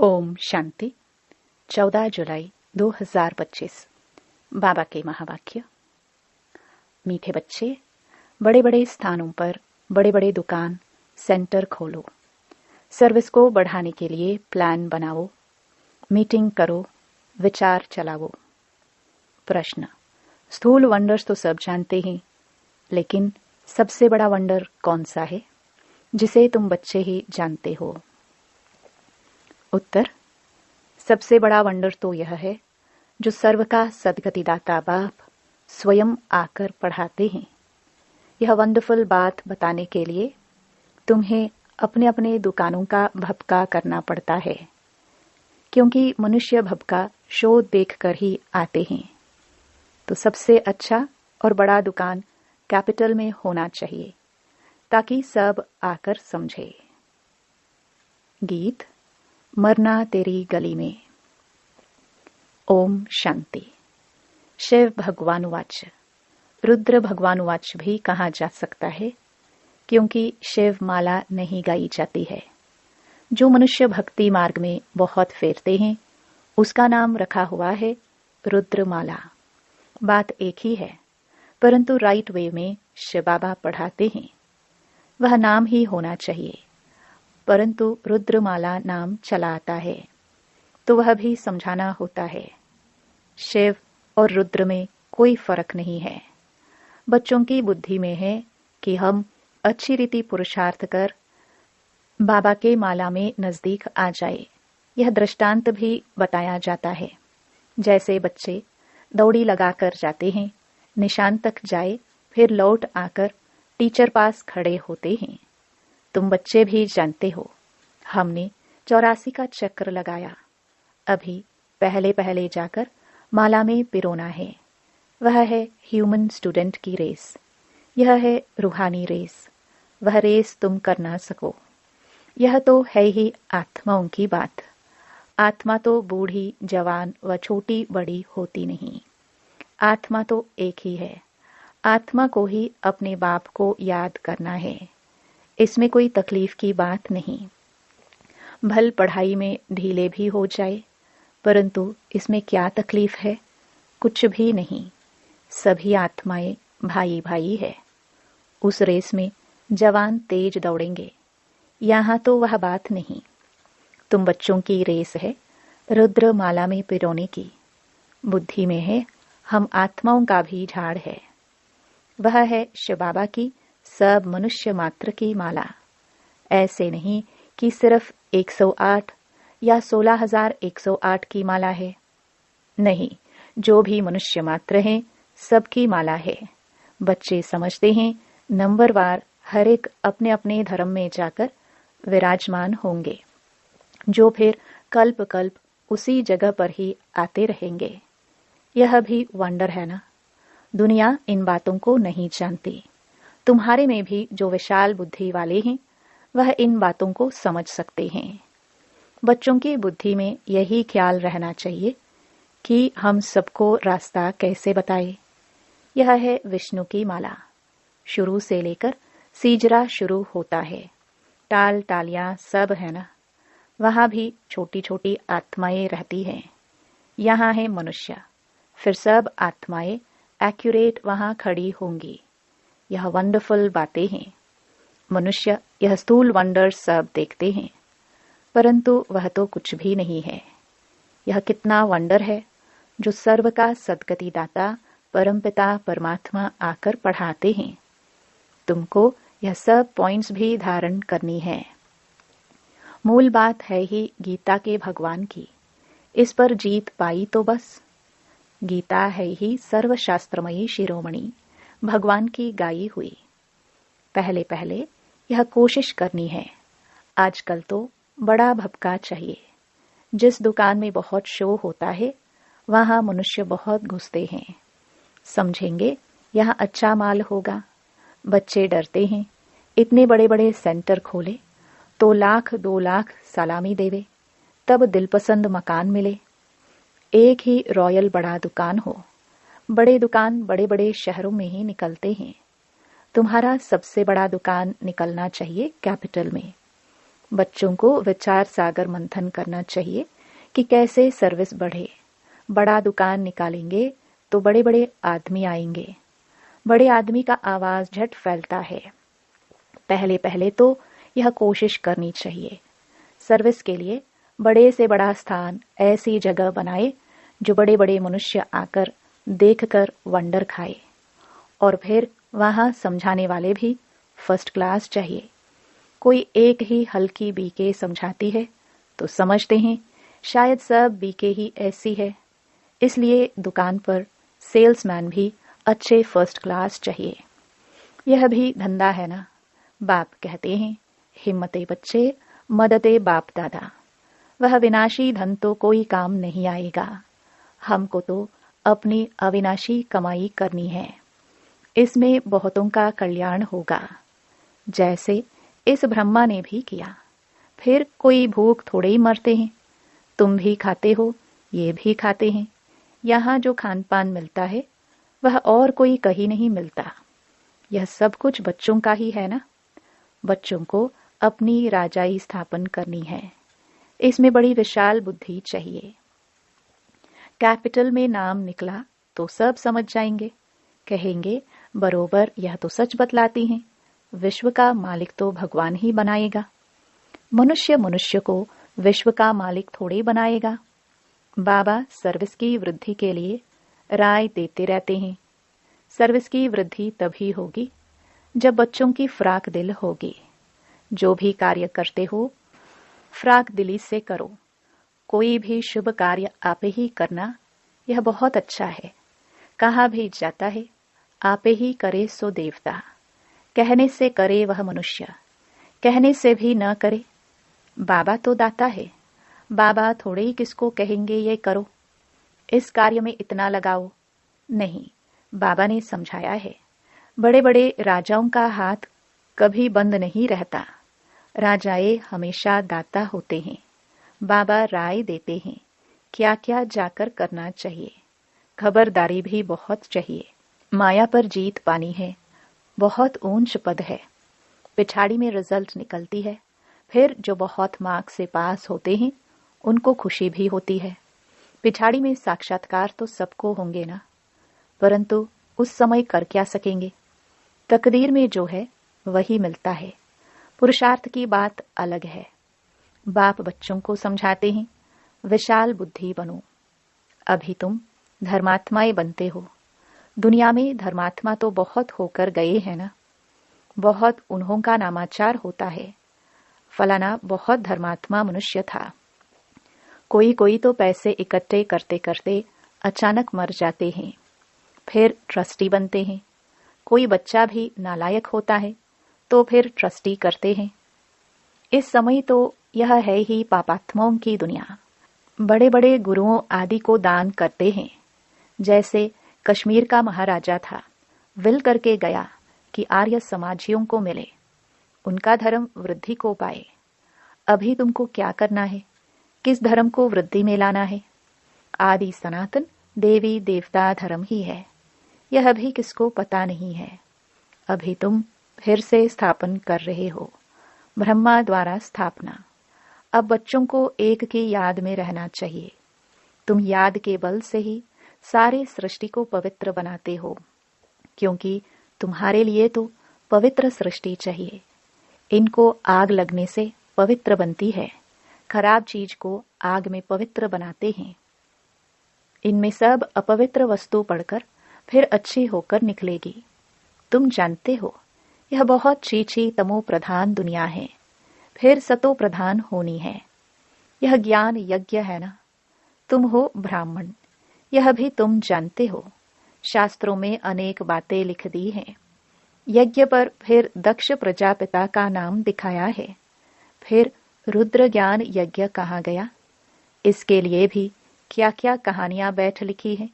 ओम शांति। 14 जुलाई 2025। बाबा के महावाक्य। मीठे बच्चे, बड़े बड़े स्थानों पर बड़े बड़े दुकान सेंटर खोलो। सर्विस को बढ़ाने के लिए प्लान बनाओ, मीटिंग करो, विचार चलाओ। प्रश्न: स्थूल वंडर्स तो सब जानते हैं, लेकिन सबसे बड़ा वंडर कौन सा है जिसे तुम बच्चे ही जानते हो? उत्तर: सबसे बड़ा वंडर तो यह है जो सर्व का सद्गतिदाता बाप स्वयं आकर पढ़ाते हैं। यह वंडरफुल बात बताने के लिए तुम्हें अपने अपने दुकानों का भपका करना पड़ता है, क्योंकि मनुष्य भपका शो देखकर ही आते हैं। तो सबसे अच्छा और बड़ा दुकान कैपिटल में होना चाहिए, ताकि सब आकर समझे। गीत मरना तेरी गली में। ओम शांति। शिव भगवानुवाच। रुद्र भगवानुवाच भी कहा जा सकता है, क्योंकि शिव माला नहीं गाई जाती है। जो मनुष्य भक्ति मार्ग में बहुत फेरते हैं, उसका नाम रखा हुआ है रुद्र माला। बात एक ही है, परंतु राइट वे में शिव बाबा पढ़ाते हैं। वह नाम ही होना चाहिए, परंतु रुद्रमाला नाम चला आता है, तो वह भी समझाना होता है। शिव और रुद्र में कोई फर्क नहीं है। बच्चों की बुद्धि में है कि हम अच्छी रीति पुरुषार्थ कर बाबा के माला में नजदीक आ जाए। यह दृष्टांत भी बताया जाता है। जैसे बच्चे दौड़ी लगाकर जाते हैं, निशान तक जाए, फिर लौट आकर टीचर पास खड़े होते हैं। तुम बच्चे भी जानते हो, हमने 84 का चक्र लगाया। अभी पहले पहले जाकर माला में पिरोना है। वह है ह्यूमन स्टूडेंट की रेस। यह है रूहानी रेस। वह रेस तुम कर ना सको। यह तो है ही आत्माओं की बात। आत्मा तो बूढ़ी, जवान व छोटी बड़ी होती नहीं। आत्मा तो एक ही है। आत्मा को ही अपने बाप को याद करना है। इसमें कोई तकलीफ की बात नहीं। भल पढ़ाई में ढीले भी हो जाए, परंतु इसमें क्या तकलीफ है? कुछ भी नहीं। सभी आत्माएं भाई भाई है। उस रेस में जवान तेज दौड़ेंगे। यहाँ तो वह बात नहीं। तुम बच्चों की रेस है रुद्र माला में पिरोने की। बुद्धि में है हम आत्माओं का भी झाड़ है। वह है शिव बाबा की सब मनुष्य मात्र की माला। ऐसे नहीं कि सिर्फ 108 या 16,108 की माला है। नहीं, जो भी मनुष्य मात्र हैं, सबकी माला है। बच्चे समझते हैं नंबरवार हर एक अपने अपने धर्म में जाकर विराजमान होंगे, जो फिर कल्प कल्प उसी जगह पर ही आते रहेंगे। यह भी वंडर है ना। दुनिया इन बातों को नहीं जानती। तुम्हारे में भी जो विशाल बुद्धि वाले हैं, वह इन बातों को समझ सकते हैं। बच्चों की बुद्धि में यही ख्याल रहना चाहिए कि हम सबको रास्ता कैसे बताए। यह है विष्णु की माला। शुरू से लेकर सीजरा शुरू होता है। टाल टालियां सब है ना। वहां भी छोटी छोटी आत्माएं रहती हैं। यहाँ है मनुष्य, फिर सब आत्माएं एक्यूरेट वहां खड़ी होंगी। यह वंडरफुल बातें हैं। मनुष्य यह स्थूल वंडर सब देखते हैं, परंतु वह तो कुछ भी नहीं है। यह कितना वंडर है जो सर्व का सद्गति दाता परमपिता परमात्मा आकर पढ़ाते हैं। तुमको यह सब पॉइंट्स भी धारण करनी है। मूल बात है ही गीता के भगवान की। इस पर जीत पाई तो बस। गीता है ही सर्वशास्त्रमयी शिरोमणि भगवान की गाई हुई। पहले पहले यह कोशिश करनी है। आजकल तो बड़ा भपका चाहिए। जिस दुकान में बहुत शो होता है, वहां मनुष्य बहुत घुसते हैं। समझेंगे यहाँ अच्छा माल होगा। बच्चे डरते हैं। इतने बड़े बड़े सेंटर खोले तो 1,00,000 2,00,000 सलामी देवे, तब दिलपसंद मकान मिले। एक ही रॉयल बड़ा दुकान हो। बड़े दुकान बड़े बड़े शहरों में ही निकलते हैं। तुम्हारा सबसे बड़ा दुकान निकलना चाहिए कैपिटल में। बच्चों को विचार सागर मंथन करना चाहिए कि कैसे सर्विस बढ़े। बड़ा दुकान निकालेंगे तो बड़े बड़े आदमी आएंगे। बड़े आदमी का आवाज झट फैलता है। पहले पहले तो यह कोशिश करनी चाहिए। सर्विस के लिए बड़े से बड़ा स्थान ऐसी जगह बनाए जो बड़े बड़े मनुष्य आकर देखकर वंडर खाए। और फिर वहां समझाने वाले भी फर्स्ट क्लास चाहिए। कोई एक ही हल्की बीके समझाती है तो समझते हैं शायद सब बीके ही ऐसी है। इसलिए दुकान पर सेल्समैन भी अच्छे फर्स्ट क्लास चाहिए। यह भी धंधा है ना। बाप कहते हैं, हिम्मते बच्चे, मददे बाप दादा। वह विनाशी धन तो कोई काम नहीं आएगा। हमको तो अपनी अविनाशी कमाई करनी है। इसमें बहुतों का कल्याण होगा, जैसे इस ब्रह्मा ने भी किया। फिर कोई भूख थोड़े ही मरते हैं। तुम भी खाते हो, ये भी खाते हैं। यहाँ जो खान पान मिलता है वह और कोई कहीं नहीं मिलता। यह सब कुछ बच्चों का ही है ना। बच्चों को अपनी राजाई स्थापन करनी है। इसमें बड़ी विशाल बुद्धि चाहिए। कैपिटल में नाम निकला तो सब समझ जाएंगे, कहेंगे बरोबर यह तो सच बतलाती हैं। विश्व का मालिक तो भगवान ही बनाएगा। मनुष्य मनुष्य को विश्व का मालिक थोड़े बनाएगा। बाबा सर्विस की वृद्धि के लिए राय देते रहते हैं। सर्विस की वृद्धि तभी होगी जब बच्चों की फ्राक दिल होगी। जो भी कार्य करते हो फ्राक दिली से करो। कोई भी शुभ कार्य आप ही करना, यह बहुत अच्छा है। कहा भी जाता है, आपे ही करे सो देवता। कहने से करे वह मनुष्य, कहने से भी न करे। बाबा तो दाता है। बाबा थोड़े ही किसको कहेंगे ये करो, इस कार्य में इतना लगाओ। नहीं, बाबा ने समझाया है। बड़े बड़े राजाओं का हाथ कभी बंद नहीं रहता। राजाए हमेशा दाता होते हैं। बाबा राय देते हैं क्या क्या जाकर करना चाहिए। खबरदारी भी बहुत चाहिए। माया पर जीत पानी है, बहुत ऊंच पद है। पिछाड़ी में रिजल्ट निकलती है। फिर जो बहुत मार्क्स से पास होते हैं उनको खुशी भी होती है। पिछाड़ी में साक्षात्कार तो सबको होंगे ना, परंतु उस समय कर क्या सकेंगे। तकदीर में जो है वही मिलता है। पुरुषार्थ की बात अलग है। बाप बच्चों को समझाते हैं, विशाल बुद्धि बनो। अभी तुम धर्मात्माएं बनते हो। दुनिया में धर्मात्मा तो बहुत होकर गए हैं ना। बहुत उन्हों का नामाचार होता है। फलाना बहुत धर्मात्मा मनुष्य था। कोई कोई तो पैसे इकट्ठे करते करते अचानक मर जाते हैं, फिर ट्रस्टी बनते हैं। कोई बच्चा भी नालायक होता है तो फिर ट्रस्टी करते हैं। इस समय तो यह है ही पापात्माओं की दुनिया। बड़े बड़े गुरुओं आदि को दान करते हैं। जैसे कश्मीर का महाराजा था, विल करके गया कि आर्य समाजियों को मिले, उनका धर्म वृद्धि को पाए। अभी तुमको क्या करना है, किस धर्म को वृद्धि में लाना है। आदि सनातन देवी देवता धर्म ही है। यह अभी किसको पता नहीं है। अभी तुम फिर से स्थापन कर रहे हो, ब्रह्मा द्वारा स्थापना। अब बच्चों को एक की याद में रहना चाहिए। तुम याद के बल से ही सारे सृष्टि को पवित्र बनाते हो, क्योंकि तुम्हारे लिए तो पवित्र सृष्टि चाहिए। इनको आग लगने से पवित्र बनती है। खराब चीज को आग में पवित्र बनाते हैं। इनमें सब अपवित्र वस्तु पड़कर फिर अच्छी होकर निकलेगी। तुम जानते हो यह बहुत चीची तमो प्रधान दुनिया है, फिर सतो प्रधान होनी है। यह ज्ञान यज्ञ है ना। तुम हो ब्राह्मण, यह भी तुम जानते हो। शास्त्रों में अनेक बातें लिख दी हैं। यज्ञ पर फिर दक्ष प्रजापिता का नाम दिखाया है। फिर रुद्र ज्ञान यज्ञ कहा गया। इसके लिए भी क्या क्या कहानियां बैठ लिखी है।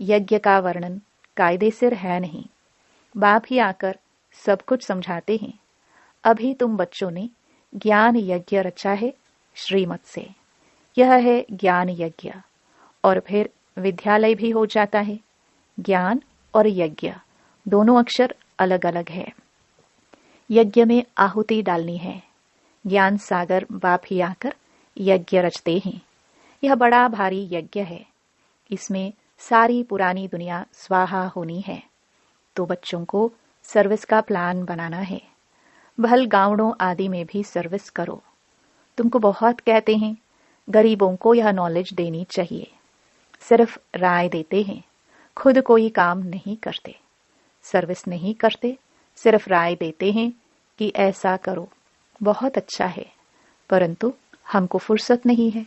यज्ञ का वर्णन कायदे सिर है नहीं। बाप ही आकर सब कुछ समझाते हैं। अभी तुम बच्चों ने ज्ञान यज्ञ रचा है श्रीमत से। यह है ज्ञान यज्ञ। और फिर विद्यालय भी हो जाता है। ज्ञान और यज्ञ दोनों अक्षर अलग अलग है। यज्ञ में आहुति डालनी है, ज्ञान सागर बाप ही आकर यज्ञ रचते हैं। यह बड़ा भारी यज्ञ है, इसमें सारी पुरानी दुनिया स्वाहा होनी है। तो बच्चों को सर्विस का प्लान बनाना है। भल गांवों आदि में भी सर्विस करो। तुमको बहुत कहते हैं, गरीबों को यह नॉलेज देनी चाहिए। सिर्फ राय देते हैं, खुद कोई काम नहीं करते। सर्विस नहीं करते, सिर्फ राय देते हैं कि ऐसा करो, बहुत अच्छा है, परंतु हमको फुर्सत नहीं है।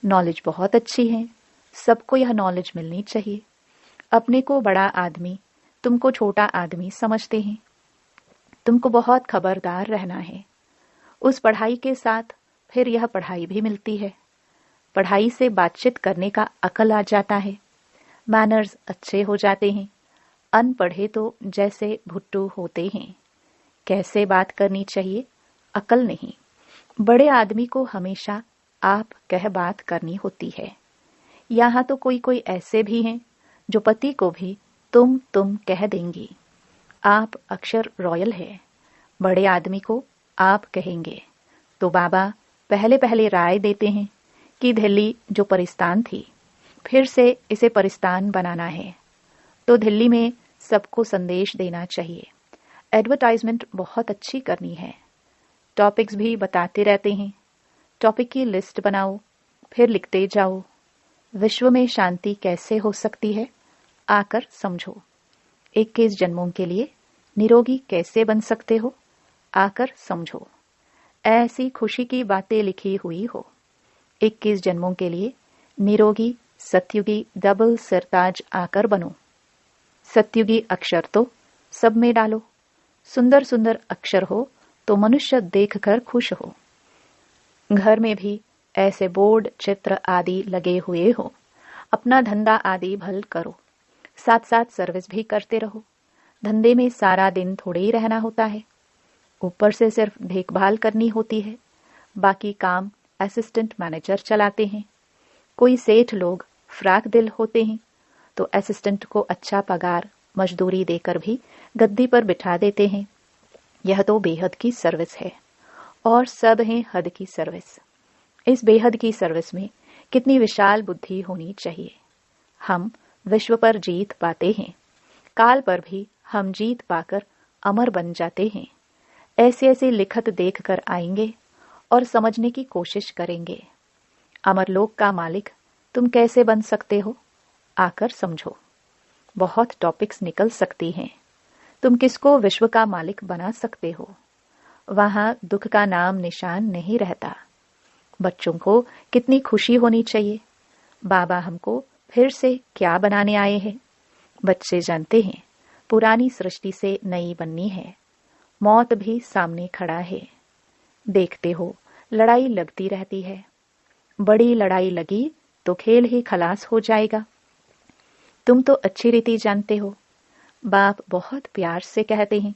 नॉलेज बहुत अच्छी है, सबको यह नॉलेज मिलनी चाहिए। अपने को बड़ा आदमी, तुमको छोटा आदमी समझते हैं। तुमको बहुत खबरदार रहना है। उस पढ़ाई के साथ फिर यह पढ़ाई भी मिलती है। पढ़ाई से बातचीत करने का अकल आ जाता है, मैनर्स अच्छे हो जाते हैं। अनपढ़े तो जैसे भुट्टू होते हैं। कैसे बात करनी चाहिए, अकल नहीं। बड़े आदमी को हमेशा आप कह बात करनी होती है। यहाँ तो कोई कोई ऐसे भी हैं जो पति को भी तुम कह देंगी। आप अक्षर रॉयल है, बड़े आदमी को आप कहेंगे। तो बाबा पहले पहले राय देते हैं कि दिल्ली जो परिस्तान थी, फिर से इसे परिस्तान बनाना है। तो दिल्ली में सबको संदेश देना चाहिए। एडवर्टाइजमेंट बहुत अच्छी करनी है। टॉपिक्स भी बताते रहते हैं। टॉपिक की लिस्ट बनाओ, फिर लिखते जाओ। विश्व में शांति कैसे हो सकती है, आकर समझो। 21 जन्मों के लिए निरोगी कैसे बन सकते हो, आकर समझो। ऐसी खुशी की बातें लिखी हुई हो। 21 जन्मों के लिए निरोगी सत्युगी डबल सरताज आकर बनो। सत्युगी अक्षर तो सब में डालो। सुंदर सुंदर अक्षर हो तो मनुष्य देखकर खुश हो। घर में भी ऐसे बोर्ड चित्र आदि लगे हुए हो। अपना धंधा आदि भल करो, साथ साथ सर्विस भी करते रहो। धंधे में सारा दिन थोड़े ही रहना होता है, ऊपर से सिर्फ देखभाल करनी होती है। बाकी काम असिस्टेंट मैनेजर चलाते हैं। कोई सेठ लोग फ्राक दिल होते हैं, तो असिस्टेंट को अच्छा पगार मजदूरी देकर भी गद्दी पर बिठा देते हैं। यह तो बेहद की सर्विस है, और सब है हद की सर्विस। इस बेहद की सर्विस में कितनी विशाल बुद्धि होनी चाहिए। हम विश्व पर जीत पाते हैं, काल पर भी हम जीत पाकर अमर बन जाते हैं। ऐसे ऐसे लिखत देखकर आएंगे और समझने की कोशिश करेंगे। अमरलोक का मालिक तुम कैसे बन सकते हो, आकर समझो। बहुत टॉपिक्स निकल सकती हैं। तुम किसको विश्व का मालिक बना सकते हो, वहां दुख का नाम निशान नहीं रहता। बच्चों को कितनी खुशी होनी चाहिए। बाबा हमको फिर से क्या बनाने आए हैं। बच्चे जानते हैं पुरानी सृष्टि से नई बननी है। मौत भी सामने खड़ा है। देखते हो लड़ाई लगती रहती है। बड़ी लड़ाई लगी तो खेल ही खलास हो जाएगा। तुम तो अच्छी रीति जानते हो। बाप बहुत प्यार से कहते हैं,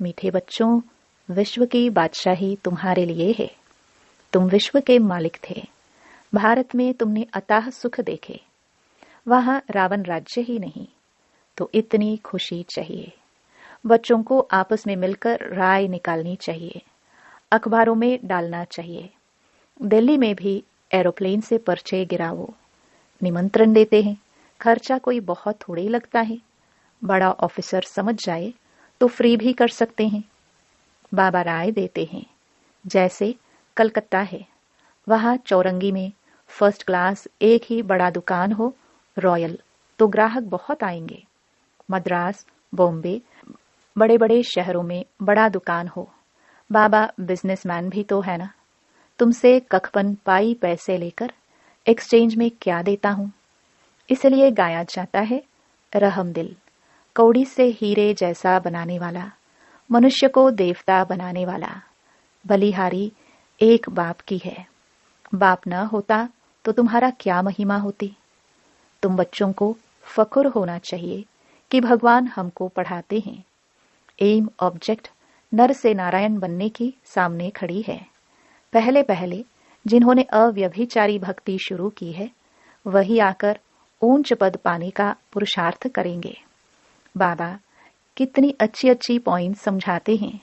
मीठे बच्चों, विश्व की बादशाही तुम्हारे लिए है। तुम विश्व के मालिक थे। भारत में तुमने अथाह सुख देखे, वहां रावण राज्य ही नहीं। तो इतनी खुशी चाहिए। बच्चों को आपस में मिलकर राय निकालनी चाहिए, अखबारों में डालना चाहिए। दिल्ली में भी एरोप्लेन से पर्चे गिराओ, निमंत्रण देते हैं। खर्चा कोई बहुत थोड़े लगता है। बड़ा ऑफिसर समझ जाए तो फ्री भी कर सकते हैं। बाबा राय देते हैं। जैसे कलकत्ता है, वहां चौरंगी में फर्स्ट क्लास एक ही बड़ा दुकान हो, रॉयल, तो ग्राहक बहुत आएंगे। मद्रास, बॉम्बे, बड़े बड़े शहरों में बड़ा दुकान हो। बाबा बिजनेसमैन भी तो है ना। तुमसे कखपन पाई पैसे लेकर एक्सचेंज में क्या देता हूं। इसलिए गाया जाता है, रहम दिल, कौड़ी से हीरे जैसा बनाने वाला, मनुष्य को देवता बनाने वाला। बलिहारी एक बाप की है। बाप न होता तो तुम्हारा क्या महिमा होती। तुम बच्चों को फख्र होना चाहिए कि भगवान हमको पढ़ाते हैं। एम ऑब्जेक्ट नर से नारायण बनने की सामने खड़ी है। पहले पहले जिन्होंने अव्यभिचारी भक्ति शुरू की है, वही आकर ऊंच पद पाने का पुरुषार्थ करेंगे। बाबा कितनी अच्छी अच्छी पॉइंट समझाते हैं,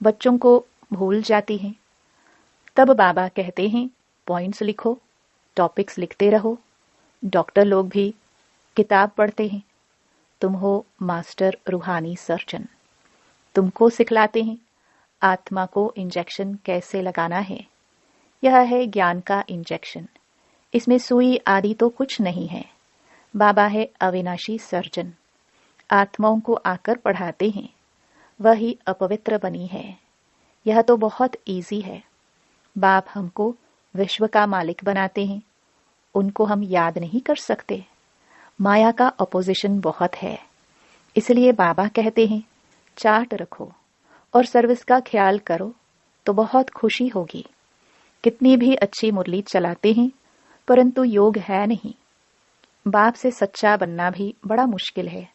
बच्चों को भूल जाती हैं। तब बाबा कहते हैं, पॉइंट्स लिखो, टॉपिक्स लिखते रहो। डॉक्टर लोग भी किताब पढ़ते हैं। तुम हो मास्टर रूहानी सर्जन। तुमको सिखलाते हैं आत्मा को इंजेक्शन कैसे लगाना है। यह है ज्ञान का इंजेक्शन। इसमें सुई आदि तो कुछ नहीं है। बाबा है अविनाशी सर्जन। आत्माओं को आकर पढ़ाते हैं। वही अपवित्र बनी है। यह तो बहुत इजी है। बाप हमको विश्व का मालिक बनाते हैं। उनको हम याद नहीं कर सकते। माया का अपोजिशन बहुत है। इसलिए बाबा कहते हैं, चार्ट रखो और सर्विस का ख्याल करो तो बहुत खुशी होगी। कितनी भी अच्छी मुरली चलाते हैं, परंतु योग है नहीं। बाप से सच्चा बनना भी बड़ा मुश्किल है।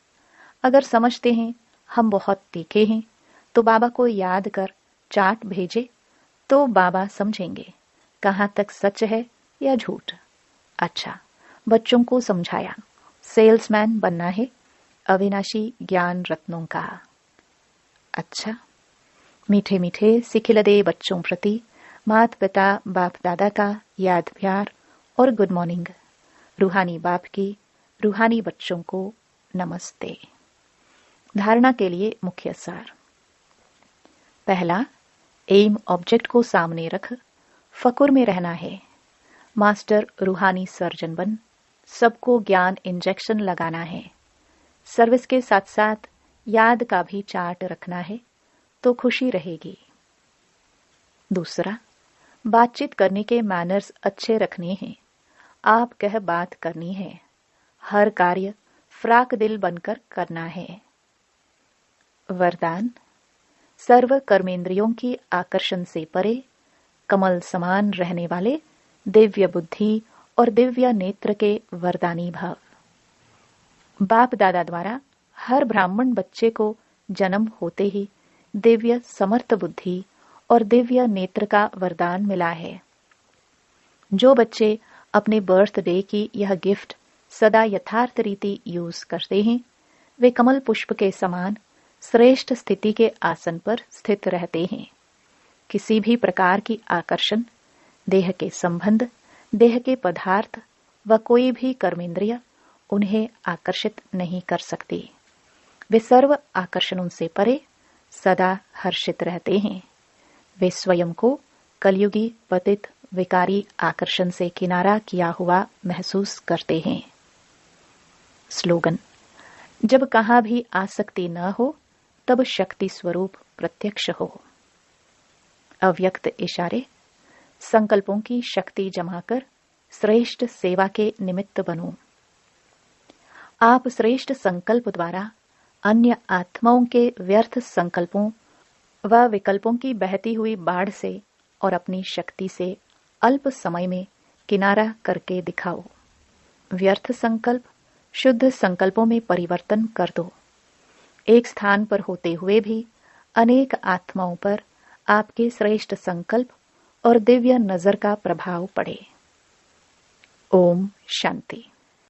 अगर समझते हैं हम बहुत तीखे हैं, तो बाबा को याद कर चार्ट भेजे तो बाबा समझेंगे कहाँ तक सच है या झूठ। अच्छा, बच्चों को समझाया सेल्समैन बनना है अविनाशी ज्ञान रत्नों का। अच्छा, मीठे मीठे सिखिलदे बच्चों प्रति माता पिता बाप दादा का याद प्यार और गुड मॉर्निंग। रूहानी बाप की रूहानी बच्चों को नमस्ते। धारणा के लिए मुख्य सार। पहला, एम ऑब्जेक्ट को सामने रख फकुर में रहना है। मास्टर रूहानी सर्जन बन सबको ज्ञान इंजेक्शन लगाना है। सर्विस के साथ साथ याद का भी चार्ट रखना है तो खुशी रहेगी। दूसरा, बातचीत करने के मैनर्स अच्छे रखने हैं। आप कह बात करनी है। हर कार्य फ्राक दिल बनकर करना है। वरदान, सर्व कर्मेंद्रियों की आकर्षण से परे कमल समान रहने वाले दिव्य बुद्धि और दिव्य नेत्र के वरदानी भाव। बाप दादा द्वारा हर ब्राह्मण बच्चे को जन्म होते ही दिव्य समर्थ बुद्धि और दिव्य नेत्र का वरदान मिला है। जो बच्चे अपने बर्थडे की यह गिफ्ट सदा यथार्थ रीति यूज करते हैं, वे कमल पुष्प के समान श्रेष्ठ स्थिति के आसन पर स्थित रहते हैं। किसी भी प्रकार की आकर्षण, देह के संबंध, देह के पदार्थ व कोई भी कर्मेंद्रिय उन्हें आकर्षित नहीं कर सकती। वे सर्व आकर्षणों से परे सदा हर्षित रहते हैं। वे स्वयं को कलयुगी पतित विकारी आकर्षण से किनारा किया हुआ महसूस करते हैं। स्लोगन, जब कहाँ भी आसक्ति न हो तब शक्ति स्वरूप प्रत्यक्ष हो। अव्यक्त इशारे, संकल्पों की शक्ति जमा कर श्रेष्ठ सेवा के निमित्त बनो। आप श्रेष्ठ संकल्प द्वारा अन्य आत्माओं के व्यर्थ संकल्पों व विकल्पों की बहती हुई बाढ़ से और अपनी शक्ति से अल्प समय में किनारा करके दिखाओ। व्यर्थ संकल्प शुद्ध संकल्पों में परिवर्तन कर दो। एक स्थान पर होते हुए भी अनेक आत्माओं पर आपके श्रेष्ठ संकल्प और दिव्य नजर का प्रभाव पड़े। ओम शांति।